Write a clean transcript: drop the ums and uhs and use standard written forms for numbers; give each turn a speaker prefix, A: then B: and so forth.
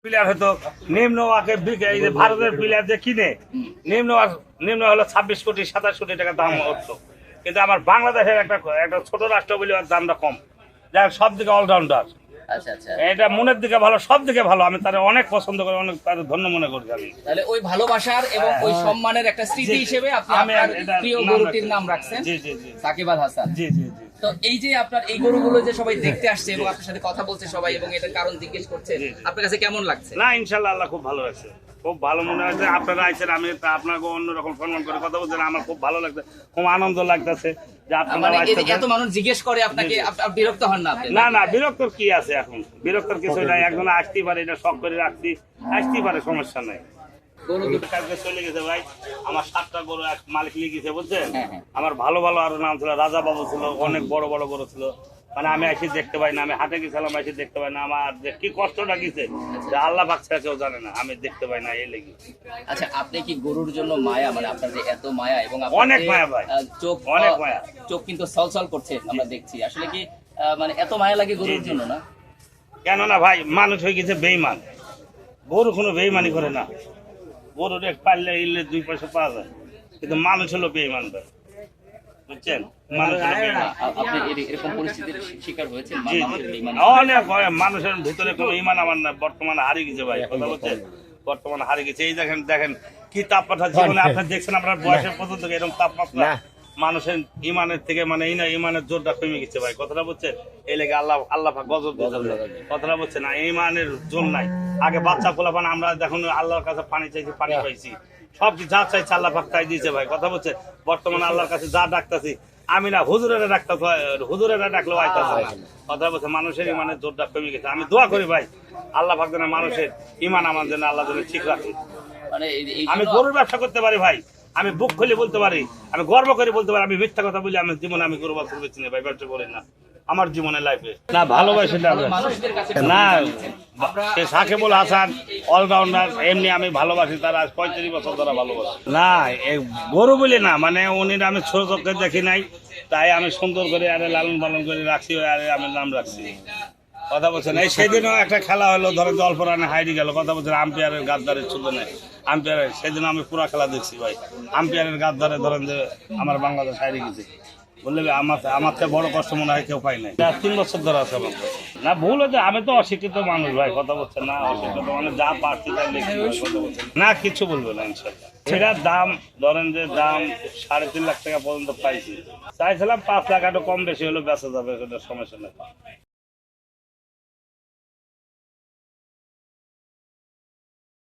A: Player হয়তো নিম্ন ভারতের প্লেয়ার যে কিনে নিম্ন হলো 26 কোটি 27 কোটি টাকা দাম হতো, কিন্তু আমার বাংলাদেশের একটা ছোট রাষ্ট্র বলে দামটা কম, যাই সব দিকে অলরাউন্ডার।
B: আচ্ছা আচ্ছা,
A: এটা মনের দিকে ভালো, সব দিকে ভালো, আমি তার অনেক পছন্দ করি, অনেক তার ধন্য মনে করি। আমি
B: তাহলে ওই ভালোবাসার এবং ওই সম্মানের একটা স্মৃতি হিসেবে আপনি আপনার প্রিয় গরুটির নাম রাখছেন সাকিব আল হাসান।
A: জি জি জি।
B: তো এই যে আপনার এই গরুগুলো যে সবাই দেখতে আসছে এবং আপনার সাথে কথা বলছে সবাই এবং এটার কারণ জিজ্ঞেস করছে, আপনার কাছে কেমন লাগছে?
A: না ইনশাআল্লাহ আল্লাহ খুব ভালো লাগছে, খুব ভালো মনে হয়েছে। আপনারা আইছেন, আমি আপনাকে অন্যরকম সম্মান করে কথা বলছেন, আমার খুব ভালো লাগছে, খুব আনন্দ লাগতেছে যে আপনারা
B: এত মানুষ জিজ্ঞেস করে আপনাকে, বিরক্ত হন না?
A: না না, বিরক্তর কি আছে, এখন বিরক্তর কিছু নাই, একজন আসতেই পারে, এটা শখ করে রাখছি, আসতেই পারে, সমস্যা নাই। গরু দুটো কালকে চলে গেছে ভাই, আমার 7টা গরু এক মালিক নিয়ে গেছে বুঝছেন। আমার ভালো ভালো আরো নাম ছিল, রাজা বাবু ছিল, অনেক বড় বড় গরু ছিল, মানে আমি এসে দেখতে পাই না, আমি হাটে গেছিলাম এসে দেখতে পাই না, আমার যে কি কষ্টটা গেছে আল্লাহ পাক ছাড়া কেউ জানে না, আমি দেখতে পাই না এই লেগে।
B: আচ্ছা, আপনি কি গরুর জন্য মায়া, মানে আপনার যে এত মায়া এবং
A: অনেক মায়া ভাই,
B: চোখ
A: অনেক মায়া,
B: চোখ কিন্তু ছলছল করছে আমরা দেখছি, আসলে কি মানে এত মায়া লাগে গরুর জন্য? না
A: কেন না ভাই, মানুষ হয়ে গেছে বেঈমান, গরু কোনো বেঈমানি করে না, গরুর এক পারলে ইলে 2 পয়সা পাওয়া যায়, কিন্তু মানুষ হলো বেঈমান ভাই, বুঝছেন। মানুষের ভিতরে কোনো ইমান আমার না, বর্তমানে হারিয়ে গেছে ভাই, কথা বলছেন, বর্তমানে হারিয়ে গেছে। এই দেখেন দেখেন কি তাপমাত্রা জীবনে আপনার দেখছেন, আপনার বয়সের পর্যন্ত এরকম তাপমাত্রা, মানুষের ইমানের থেকে মানে ইমানের জোরটা কমে গেছে ভাই, কথাটা বলছেন। এই লেগে আল্লাহ গজব কথাটা বলছেন না, ইমানের জোর নাই। আগে বাচ্চা পোলাপান আমরা দেখুন আল্লাহর কাছে পানি চাইছি, পানি পাইছি, সব যা চাইছে আল্লাহ পাক তাই দিয়েছে ভাই, কথা বলছে। বর্তমানে আল্লাহর কাছে যা ডাকতেছি আমি না, হুজুরেরা ডাকতেছে, হুজুরেরা ডাকলেও আইতাছে না, কথা বলছে। মানুষের ইমানের জোরটা কমে গেছে। আমি দোয়া করি ভাই আল্লাহ পাক যেন মানুষের ইমান আমার জন্য আল্লাহ যেন ঠিক রাখে। আমি গরুর ব্যবসা করতে পারি ভাই, আমি বুক খুলে বলতে পারি, আমি গর্ব করে বলতে পারি, আমি মিথ্যা কথা বলি আমি জীবনে আমি গরু বাছুর বেচি না ভাই, ব্যবসা করি না আমার জীবনের লাইফে। না ভালোবাসি না, সে সাকিবুল হাসান অলরাউন্ডার, এমনি আমি ভালোবাসি, তারা আজ 35 বছর ধরে ভালোবাসি। না গরু বলি না, মানে উনি আমি ছোট চোখে দেখি নাই, তাই আমি সুন্দর করে আরে লালন পালন করে রাখছি, আরে আমি নাম রাখছি, কথা বলছেন। এই সেদিনও একটা খেলা হলো, ধরেন যে অল্প রানে হাইরে গেল, কথা বলছেন, আম্পায়ারের গাদ্দারের ছোট নেই, আম্পায়ারের সেদিন আমি পুরা খেলা দেখছি ভাই, আম্পায়ারের গাদ্দারে ধরেন যে আমার বাংলাদেশ হাইরে গেছে, বললে আমার থেকে বড় কষ্ট মনে হয় কেউ পাই নাই। 3 বছর ধরে আছে আমার না, ভুল হচ্ছে, আমি তো অশিক্ষিত মানুষ ভাই, কথা বলছেন না, অশিক্ষিত মানে যা পারছি তাই লিখি, কথা বলছেন না, কিছু বলবে না ইনশাল্লাহ। সেটার দাম ধরেন যে দাম 3.5 লাখ টাকা পর্যন্ত পাইছি, চাইছিলাম 5 লাখ, একটু কম বেশি হলে বেঁচে যাবে, সমস্যা নেই।